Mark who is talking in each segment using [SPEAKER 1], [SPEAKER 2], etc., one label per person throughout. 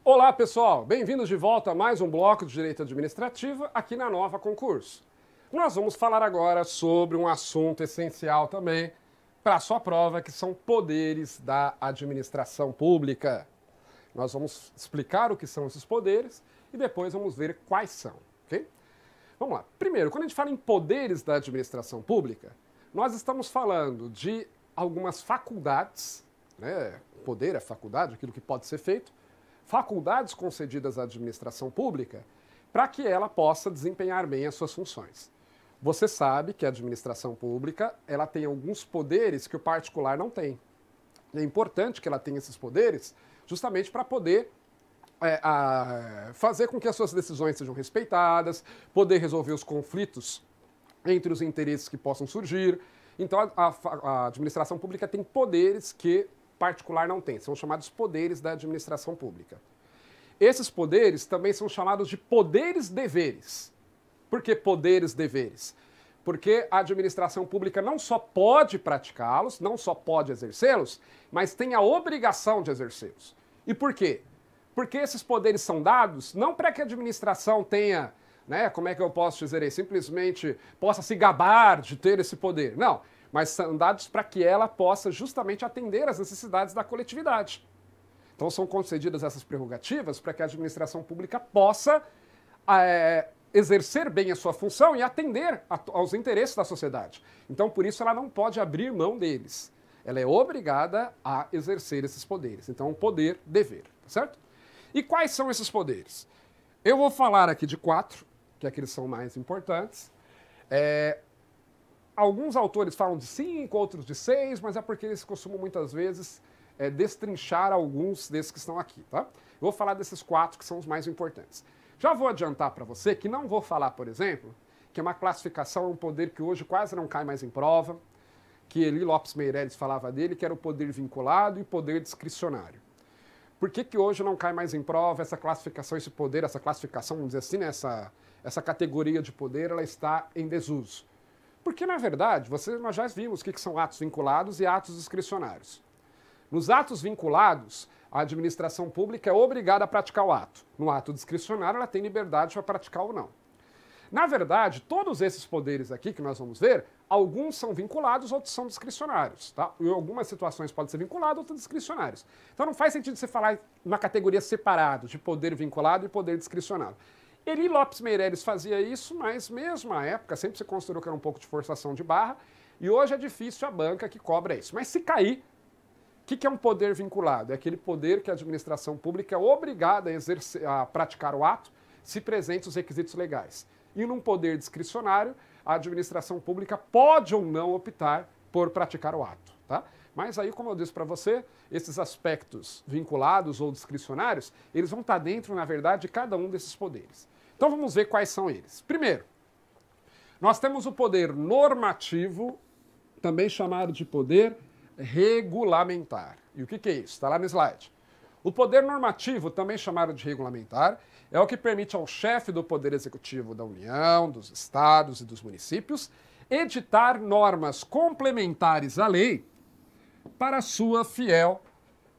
[SPEAKER 1] Olá pessoal, bem-vindos de volta a mais um bloco de Direito Administrativo aqui na Nova Concurso. Nós vamos falar agora sobre um assunto essencial também para a sua prova, que são poderes da administração pública. Nós vamos explicar o que são esses poderes e depois vamos ver quais são, ok? Vamos lá. Primeiro, quando a gente fala em poderes da administração pública, nós estamos falando de algumas faculdades, né? Poder é faculdade, aquilo que pode ser feito, faculdades concedidas à administração pública para que ela possa desempenhar bem as suas funções. Você sabe que a administração pública ela tem alguns poderes que o particular não tem. E é importante que ela tenha esses poderes justamente para poder fazer com que as suas decisões sejam respeitadas, poder resolver os conflitos entre os interesses que possam surgir. Então a administração pública tem poderes que particular não tem, são chamados poderes da administração pública. Esses poderes também são chamados de poderes-deveres. Por que poderes-deveres? Porque a administração pública não só pode praticá-los, não só pode exercê-los, mas tem a obrigação de exercê-los. E por quê? Porque esses poderes são dados não para que a administração tenha, né, como é que eu posso dizer aí, simplesmente possa se gabar de ter esse poder. Não, mas são dados para que ela possa justamente atender às necessidades da coletividade. Então são concedidas essas prerrogativas para que a administração pública possa exercer bem a sua função e atender aos interesses da sociedade. Então por isso ela não pode abrir mão deles. Ela é obrigada a exercer esses poderes. Então poder-dever, tá certo? E quais são esses poderes? Eu vou falar aqui de 4, que aqueles são mais importantes. Alguns autores falam de 5, outros de 6, mas é porque eles costumam muitas vezes destrinchar alguns desses que estão aqui, tá? Eu vou falar desses 4 que são os mais importantes. Já vou adiantar para você que não vou falar, por exemplo, que uma classificação é um poder que hoje quase não cai mais em prova, que Eli Lopes Meireles falava dele, que era o poder vinculado e o poder discricionário. Por que hoje não cai mais em prova essa classificação, esse poder, essa classificação, vamos dizer assim, né, essa categoria de poder, ela está em desuso? Porque, na verdade, nós já vimos o que são atos vinculados e atos discricionários. Nos atos vinculados, a administração pública é obrigada a praticar o ato. No ato discricionário, ela tem liberdade para praticar ou não. Na verdade, todos esses poderes aqui que nós vamos ver, alguns são vinculados, outros são discricionários. Tá? Em algumas situações podem ser vinculados, outras discricionários. Então não faz sentido você falar uma categoria separada de poder vinculado e poder discricionário. Eli Lopes Meireles fazia isso, mas mesmo à época sempre se considerou que era um pouco de forçação de barra, e hoje é difícil a banca que cobra isso. Mas se cair, o que é um poder vinculado? É aquele poder que a administração pública é obrigada a praticar o ato, se presentes os requisitos legais. E num poder discricionário, a administração pública pode ou não optar por praticar o ato, tá? Mas aí, como eu disse para você, esses aspectos vinculados ou discricionários, eles vão estar dentro, na verdade, de cada um desses poderes. Então vamos ver quais são eles. Primeiro, nós temos o poder normativo, também chamado de poder regulamentar. E o que é isso? Está lá no slide. O poder normativo, também chamado de regulamentar, é o que permite ao chefe do Poder Executivo da União, dos estados e dos municípios editar normas complementares à lei para sua fiel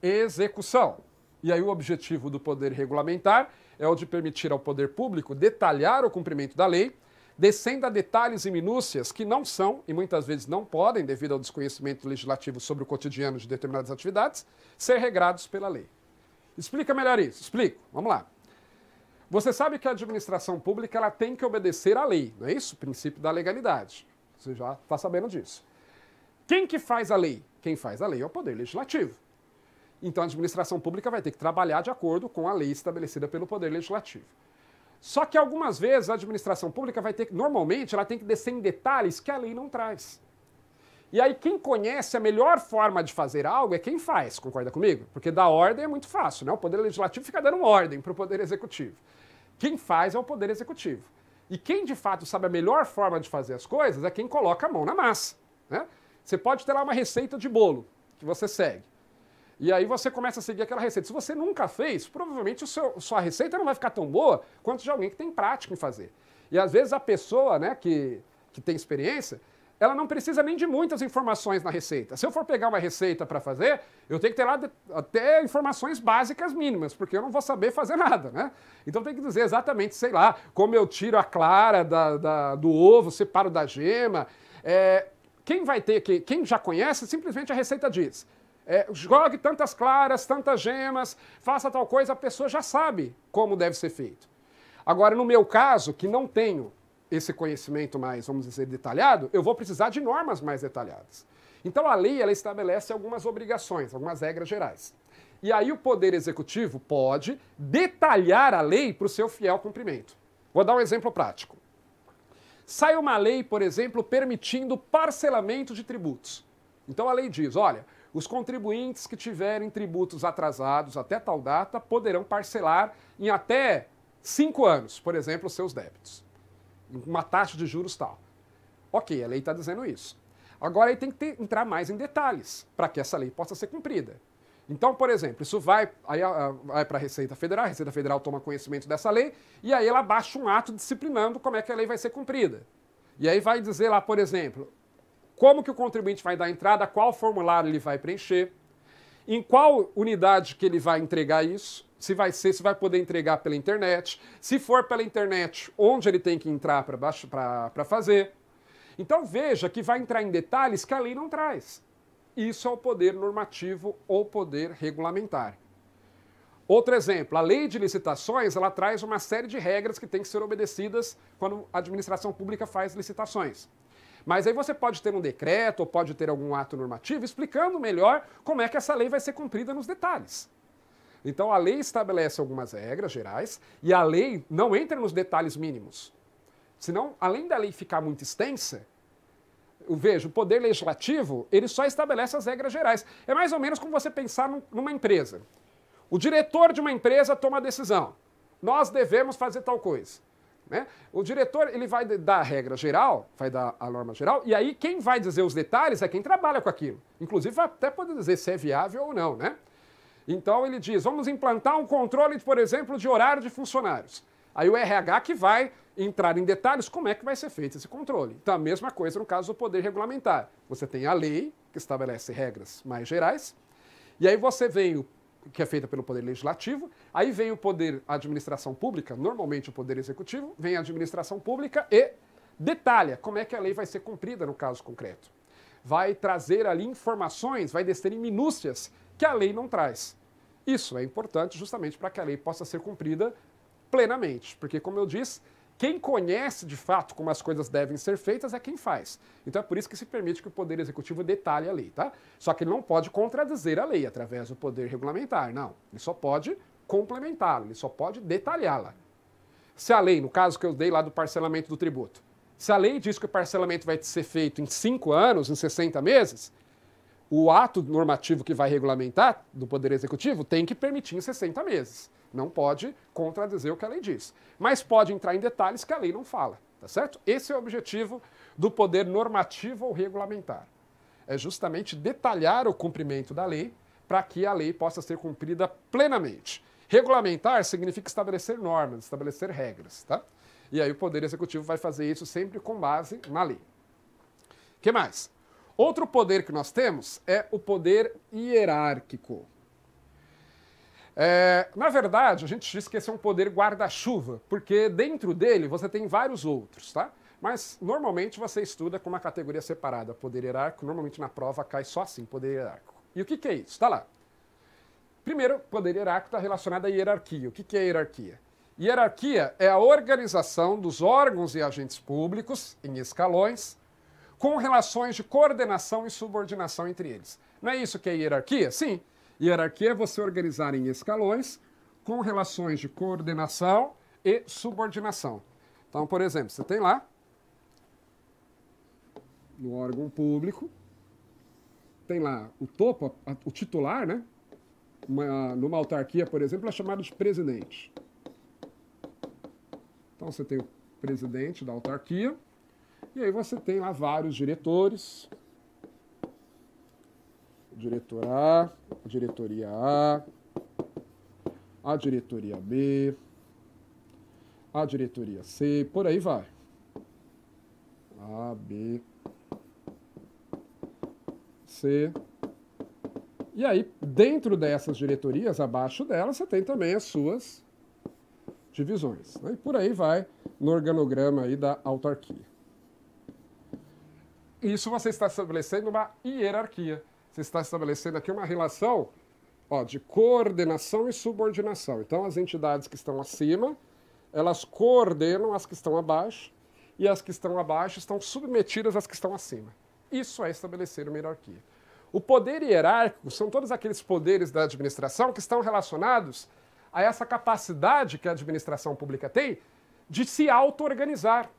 [SPEAKER 1] execução. E aí o objetivo do poder regulamentar é o de permitir ao poder público detalhar o cumprimento da lei, descendo a detalhes e minúcias que não são, e muitas vezes não podem, devido ao desconhecimento legislativo sobre o cotidiano de determinadas atividades, ser regrados pela lei. Explica melhor isso. Explico. Vamos lá. Você sabe que a administração pública ela tem que obedecer à lei, não é isso? O princípio da legalidade. Você já está sabendo disso. Quem que faz a lei? Quem faz a lei é o Poder Legislativo. Então a administração pública vai ter que trabalhar de acordo com a lei estabelecida pelo Poder Legislativo. Só que algumas vezes a administração pública vai ter que, normalmente, ela tem que descer em detalhes que a lei não traz. E aí quem conhece a melhor forma de fazer algo é quem faz, concorda comigo? Porque dar ordem é muito fácil, né? O Poder Legislativo fica dando ordem para o Poder Executivo. Quem faz é o Poder Executivo. E quem de fato sabe a melhor forma de fazer as coisas é quem coloca a mão na massa, né? Você pode ter lá uma receita de bolo que você segue. E aí você começa a seguir aquela receita. Se você nunca fez, provavelmente sua receita não vai ficar tão boa quanto de alguém que tem prática em fazer. E às vezes a pessoa, né, que tem experiência, ela não precisa nem de muitas informações na receita. Se eu for pegar uma receita para fazer, eu tenho que ter lá até informações básicas mínimas, porque eu não vou saber fazer nada, né? Então tem que dizer exatamente, sei lá, como eu tiro a clara do ovo, separo da gema. Quem já conhece, simplesmente a receita diz. Jogue tantas claras, tantas gemas, faça tal coisa, a pessoa já sabe como deve ser feito. Agora, no meu caso, que não tenho esse conhecimento mais, vamos dizer, detalhado, eu vou precisar de normas mais detalhadas. Então a lei, ela estabelece algumas obrigações, algumas regras gerais. E aí o Poder Executivo pode detalhar a lei para o seu fiel cumprimento. Vou dar um exemplo prático. Sai uma lei, por exemplo, permitindo parcelamento de tributos. Então a lei diz, olha, os contribuintes que tiverem tributos atrasados até tal data poderão parcelar em até 5 anos, por exemplo, os seus débitos. Uma taxa de juros tal. Ok, a lei está dizendo isso. Agora aí tem que entrar mais em detalhes para que essa lei possa ser cumprida. Então, por exemplo, isso vai para a Receita Federal toma conhecimento dessa lei e aí ela baixa um ato disciplinando como é que a lei vai ser cumprida. E aí vai dizer lá, por exemplo, como que o contribuinte vai dar entrada, qual formulário ele vai preencher, em qual unidade que ele vai entregar isso, se vai poder entregar pela internet, se for pela internet, onde ele tem que entrar para fazer. Então veja que vai entrar em detalhes que a lei não traz. Isso é o poder normativo ou poder regulamentar. Outro exemplo, a lei de licitações, ela traz uma série de regras que têm que ser obedecidas quando a administração pública faz licitações. Mas aí você pode ter um decreto ou pode ter algum ato normativo explicando melhor como é que essa lei vai ser cumprida nos detalhes. Então a lei estabelece algumas regras gerais e a lei não entra nos detalhes mínimos. Senão, além da lei ficar muito extensa, veja, o Poder Legislativo, ele só estabelece as regras gerais. É mais ou menos como você pensar numa empresa. O diretor de uma empresa toma a decisão. Nós devemos fazer tal coisa. Né? O diretor, ele vai dar a regra geral, vai dar a norma geral, e aí quem vai dizer os detalhes é quem trabalha com aquilo. Inclusive vai até poder dizer se é viável ou não, né? Então ele diz, vamos implantar um controle, por exemplo, de horário de funcionários. Aí o RH que vai entrar em detalhes como é que vai ser feito esse controle. Então a mesma coisa no caso do poder regulamentar. Você tem a lei, que estabelece regras mais gerais, e aí você vem, que é feita pelo Poder Legislativo, aí vem o Poder Administração Pública, normalmente o Poder Executivo, vem a Administração Pública e detalha como é que a lei vai ser cumprida no caso concreto. Vai trazer ali informações, vai descer em minúcias que a lei não traz. Isso é importante justamente para que a lei possa ser cumprida plenamente, porque, como eu disse, quem conhece de fato como as coisas devem ser feitas é quem faz. Então é por isso que se permite que o Poder Executivo detalhe a lei, tá? Só que ele não pode contradizer a lei através do Poder Regulamentar, não. Ele só pode complementá-la, ele só pode detalhá-la. Se a lei, no caso que eu dei lá do parcelamento do tributo, se a lei diz que o parcelamento vai ser feito em 5 anos, em 60 meses, o ato normativo que vai regulamentar do Poder Executivo tem que permitir em 60 meses. Não pode contradizer o que a lei diz. Mas pode entrar em detalhes que a lei não fala, tá certo? Esse é o objetivo do poder normativo ou regulamentar. É justamente detalhar o cumprimento da lei para que a lei possa ser cumprida plenamente. Regulamentar significa estabelecer normas, estabelecer regras, tá? E aí o Poder Executivo vai fazer isso sempre com base na lei. O que mais? Outro poder que nós temos é o poder hierárquico. Na verdade, a gente diz que esse é um poder guarda-chuva, porque dentro dele você tem vários outros, tá? Mas normalmente você estuda com uma categoria separada, poder hierárquico, normalmente na prova cai só assim, poder hierárquico. E o que é isso? Está lá. Primeiro, poder hierárquico está relacionado à hierarquia. O que é hierarquia? Hierarquia é a organização dos órgãos e agentes públicos em escalões, com relações de coordenação e subordinação entre eles. Não é isso que é hierarquia? Sim. Hierarquia é você organizar em escalões com relações de coordenação e subordinação. Então, por exemplo, você tem lá, no órgão público, tem lá o topo, o titular, né? Numa autarquia, por exemplo, é chamado de presidente. Então, você tem o presidente da autarquia, e aí você tem lá vários diretores. Diretor A, a diretoria A, a diretoria B, a diretoria C, por aí vai. A, B, C. E aí, dentro dessas diretorias, abaixo delas, você tem também as suas divisões. Né? E por aí vai no organograma aí da autarquia. Isso você está estabelecendo uma hierarquia. Você está estabelecendo aqui uma relação de coordenação e subordinação. Então, as entidades que estão acima, elas coordenam as que estão abaixo, e as que estão abaixo estão submetidas às que estão acima. Isso é estabelecer uma hierarquia. O poder hierárquico são todos aqueles poderes da administração que estão relacionados a essa capacidade que a administração pública tem de se auto-organizar,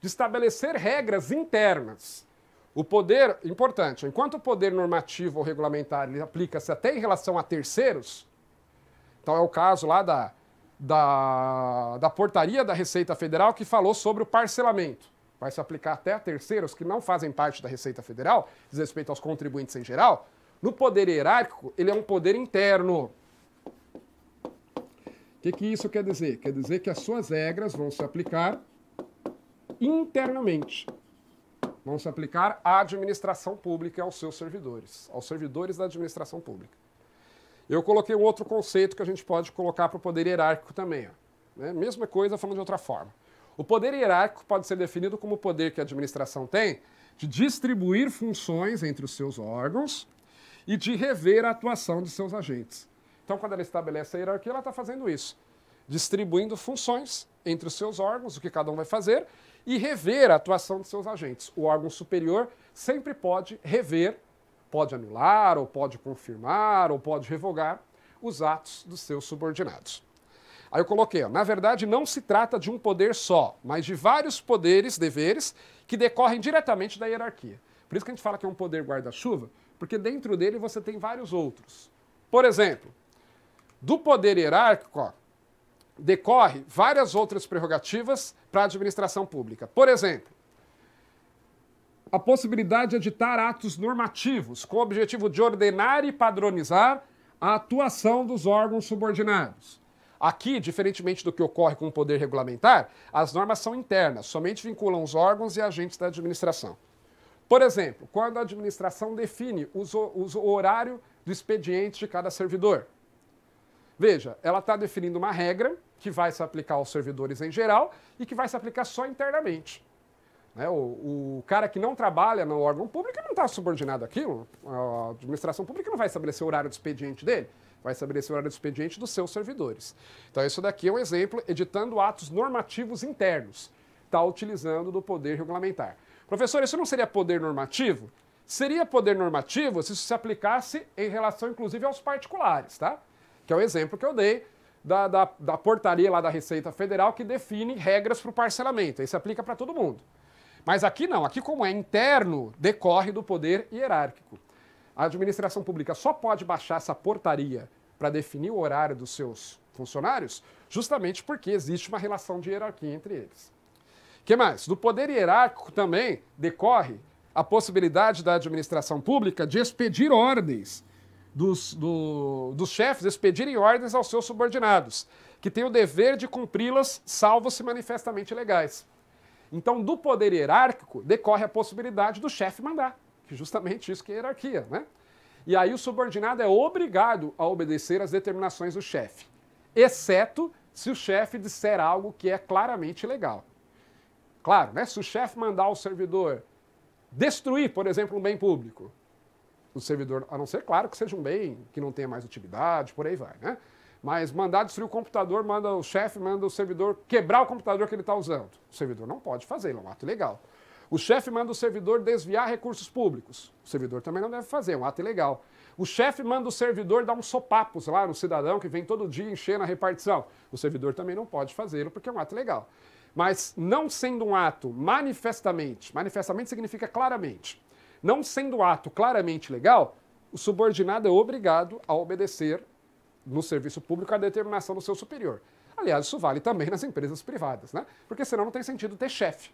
[SPEAKER 1] de estabelecer regras internas. O poder, importante, enquanto o poder normativo ou regulamentar ele aplica-se até em relação a terceiros, então é o caso lá da portaria da Receita Federal que falou sobre o parcelamento. Vai se aplicar até a terceiros que não fazem parte da Receita Federal, diz respeito aos contribuintes em geral. No poder hierárquico, ele é um poder interno. O que isso quer dizer? Quer dizer que as suas regras vão se aplicar internamente. Vão se aplicar à administração pública e aos seus servidores, aos servidores da administração pública. Eu coloquei um outro conceito que a gente pode colocar para o poder hierárquico também. Né? Mesma coisa, falando de outra forma. O poder hierárquico pode ser definido como o poder que a administração tem de distribuir funções entre os seus órgãos e de rever a atuação de seus agentes. Então, quando ela estabelece a hierarquia, ela está fazendo isso, distribuindo funções entre os seus órgãos, o que cada um vai fazer, e rever a atuação de seus agentes. O órgão superior sempre pode rever, pode anular, ou pode confirmar, ou pode revogar os atos dos seus subordinados. Aí eu coloquei, na verdade não se trata de um poder só, mas de vários poderes, deveres, que decorrem diretamente da hierarquia. Por isso que a gente fala que é um poder guarda-chuva, porque dentro dele você tem vários outros. Por exemplo, do poder hierárquico, decorre várias outras prerrogativas para a administração pública. Por exemplo, a possibilidade de editar atos normativos com o objetivo de ordenar e padronizar a atuação dos órgãos subordinados. Aqui, diferentemente do que ocorre com o poder regulamentar, as normas são internas, somente vinculam os órgãos e agentes da administração. Por exemplo, quando a administração define o horário do expediente de cada servidor. Veja, ela está definindo uma regra que vai se aplicar aos servidores em geral e que vai se aplicar só internamente. Né? O cara que não trabalha no órgão público não está subordinado àquilo. A administração pública não vai estabelecer o horário do expediente dele, vai estabelecer o horário do expediente dos seus servidores. Então isso daqui é um exemplo, editando atos normativos internos. Está utilizando do poder regulamentar. Professor, isso não seria poder normativo? Seria poder normativo se isso se aplicasse em relação, inclusive, aos particulares, tá? Que é o exemplo que eu dei da portaria lá da Receita Federal que define regras para o parcelamento. Aí se aplica para todo mundo. Mas aqui não, aqui como é interno, decorre do poder hierárquico. A administração pública só pode baixar essa portaria para definir o horário dos seus funcionários justamente porque existe uma relação de hierarquia entre eles. O que mais? Do poder hierárquico também decorre a possibilidade da administração pública de expedir ordens, dos chefes expedirem ordens aos seus subordinados, que têm o dever de cumpri-las, salvo se manifestamente ilegais. Então, do poder hierárquico, decorre a possibilidade do chefe mandar, que é justamente isso que é hierarquia, né? E aí o subordinado é obrigado a obedecer às determinações do chefe, exceto se o chefe disser algo que é claramente ilegal. Claro, né? Se o chefe mandar o servidor destruir, por exemplo, um bem público, o servidor, a não ser, claro, que seja um bem que não tenha mais utilidade, por aí vai, né? Mas mandar destruir o computador, o chefe manda o servidor quebrar o computador que ele está usando. O servidor não pode fazer, é um ato ilegal. O chefe manda o servidor desviar recursos públicos. O servidor também não deve fazer, é um ato ilegal. O chefe manda o servidor dar uns sopapos lá no cidadão que vem todo dia encher na repartição. O servidor também não pode fazê-lo porque é um ato ilegal. Mas não sendo um ato manifestamente significa claramente, não sendo um ato claramente legal, o subordinado é obrigado a obedecer no serviço público a determinação do seu superior. Aliás, isso vale também nas empresas privadas, né? Porque senão não tem sentido ter chefe.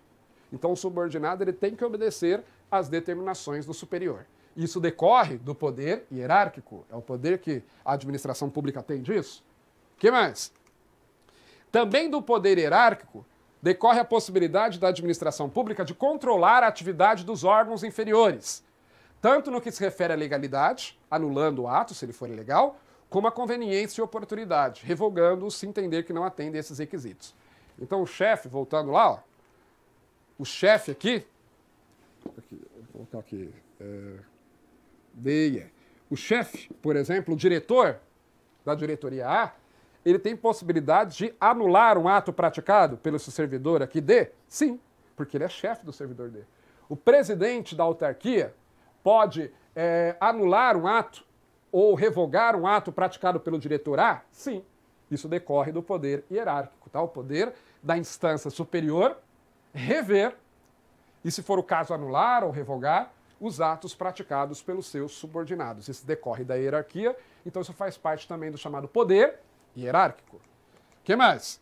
[SPEAKER 1] Então o subordinado ele tem que obedecer às determinações do superior. Isso decorre do poder hierárquico, é o poder que a administração pública tem disso. O que mais? Também do poder hierárquico decorre a possibilidade da administração pública de controlar a atividade dos órgãos inferiores, tanto no que se refere à legalidade, anulando o ato, se ele for ilegal, como a conveniência e oportunidade, revogando-o se entender que não atende a esses requisitos. Então, o chefe, voltando lá, ó, o chefe aqui, vou colocar aqui, o chefe, por exemplo, o diretor da diretoria A, ele tem possibilidade de anular um ato praticado pelo seu servidor aqui D? Sim, porque ele é chefe do servidor D. O presidente da autarquia pode anular um ato ou revogar um ato praticado pelo diretor A? Sim. Isso decorre do poder hierárquico, tá? O poder da instância superior rever e, se for o caso, anular ou revogar os atos praticados pelos seus subordinados. Isso decorre da hierarquia, então isso faz parte também do chamado poder hierárquico. O que mais?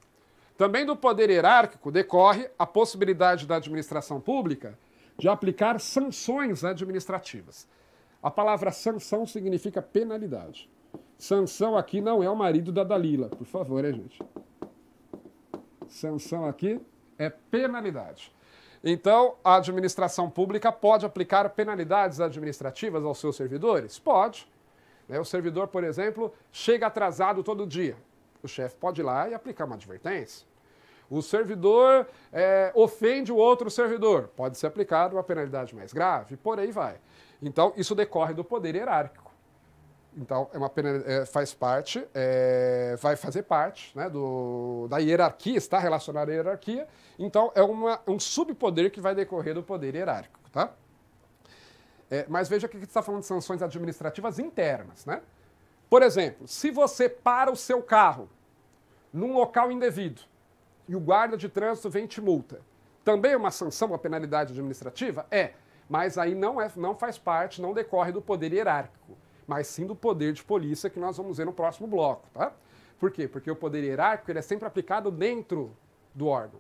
[SPEAKER 1] Também do poder hierárquico decorre a possibilidade da administração pública de aplicar sanções administrativas. A palavra sanção significa penalidade. Sanção aqui não é o marido da Dalila, por favor, gente? Sanção aqui é penalidade. Então, a administração pública pode aplicar penalidades administrativas aos seus servidores? Pode. O servidor, por exemplo, chega atrasado todo dia. O chefe pode ir lá e aplicar uma advertência. O servidor ofende o outro servidor. Pode ser aplicada uma penalidade mais grave, por aí vai. Então, isso decorre do poder hierárquico. Então, faz parte, vai fazer parte, né, da hierarquia, está relacionado à hierarquia. Então, é um subpoder que vai decorrer do poder hierárquico, tá? Mas veja que a gente está falando de sanções administrativas internas, né? Por exemplo, se você para o seu carro num local indevido e o guarda de trânsito vem e te multa, também é uma sanção, uma penalidade administrativa? Mas aí não faz parte, não decorre do poder hierárquico, mas sim do poder de polícia, que nós vamos ver no próximo bloco, tá? Por quê? Porque o poder hierárquico ele é sempre aplicado dentro do órgão.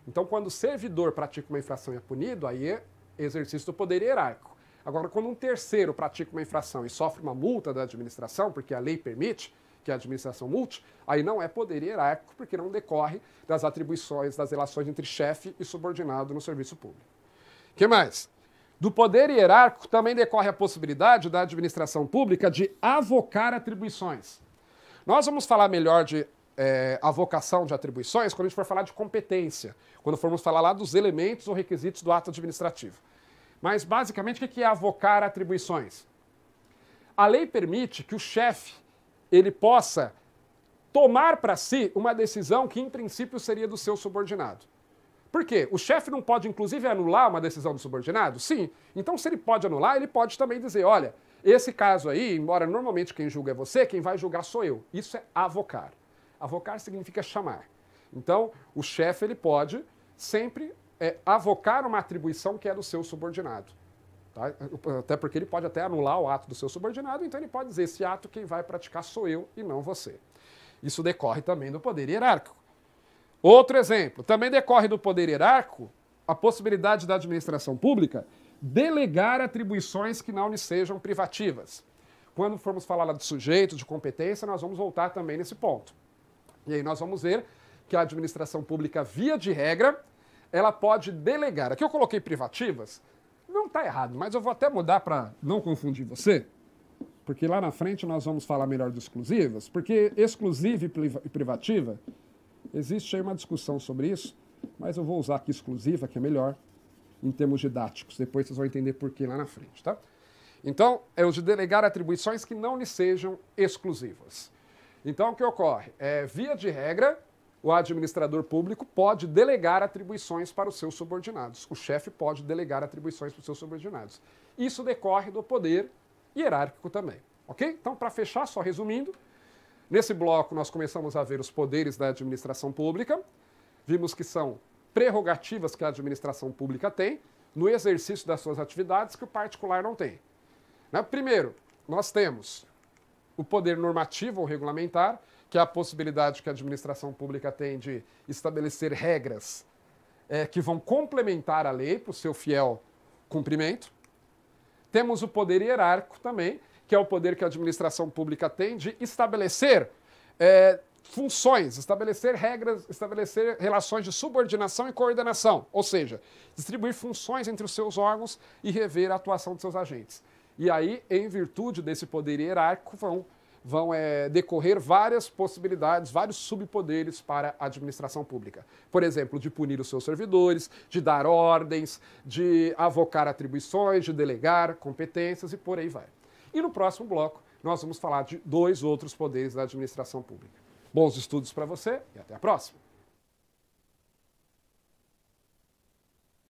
[SPEAKER 1] Então, quando o servidor pratica uma infração e é punido, aí é exercício do poder hierárquico. Agora, quando um terceiro pratica uma infração e sofre uma multa da administração, porque a lei permite que a administração multe, aí não é poder hierárquico, porque não decorre das atribuições, das relações entre chefe e subordinado no serviço público. O que mais? Do poder hierárquico também decorre a possibilidade da administração pública de avocar atribuições. Nós vamos falar melhor de avocação de atribuições quando a gente for falar de competência, quando formos falar lá dos elementos ou requisitos do ato administrativo. Mas, basicamente, o que é avocar atribuições? A lei permite que o chefe ele possa tomar para si uma decisão que, em princípio, seria do seu subordinado. Por quê? O chefe não pode, inclusive, anular uma decisão do subordinado? Sim. Então, se ele pode anular, ele pode também dizer, olha, esse caso aí, embora normalmente quem julga é você, quem vai julgar sou eu. Isso é avocar. Avocar significa chamar. Então, o chefe ele pode sempre avocar uma atribuição que é do seu subordinado. Tá? Até porque ele pode até anular o ato do seu subordinado, então ele pode dizer, esse ato quem vai praticar sou eu e não você. Isso decorre também do poder hierárquico. Outro exemplo, também decorre do poder hierárquico a possibilidade da administração pública delegar atribuições que não lhe sejam privativas. Quando formos falar lá de sujeito, de competência, nós vamos voltar também nesse ponto. E aí nós vamos ver que a administração pública, via de regra, ela pode delegar. Aqui eu coloquei privativas, não está errado, mas eu vou até mudar para não confundir você, porque lá na frente nós vamos falar melhor de exclusivas, porque exclusiva e privativa, existe aí uma discussão sobre isso, mas eu vou usar aqui exclusiva, que é melhor, em termos didáticos. Depois vocês vão entender por que lá na frente, tá? Então, é o de delegar atribuições que não lhe sejam exclusivas. Então, o que ocorre? Via de regra, o administrador público pode delegar atribuições para os seus subordinados. O chefe pode delegar atribuições para os seus subordinados. Isso decorre do poder hierárquico também, ok? Então, para fechar, só resumindo, nesse bloco nós começamos a ver os poderes da administração pública, vimos que são prerrogativas que a administração pública tem no exercício das suas atividades que o particular não tem. Primeiro, nós temos o poder normativo ou regulamentar, que é a possibilidade que a administração pública tem de estabelecer regras que vão complementar a lei para o seu fiel cumprimento. Temos o poder hierárquico também, que é o poder que a administração pública tem de estabelecer funções, estabelecer regras, estabelecer relações de subordinação e coordenação, ou seja, distribuir funções entre os seus órgãos e rever a atuação de seus agentes. E aí, em virtude desse poder hierárquico, vão decorrer várias possibilidades, vários subpoderes para a administração pública. Por exemplo, de punir os seus servidores, de dar ordens, de avocar atribuições, de delegar competências e por aí vai. E no próximo bloco, nós vamos falar de 2 outros poderes da administração pública. Bons estudos para você e até a próxima!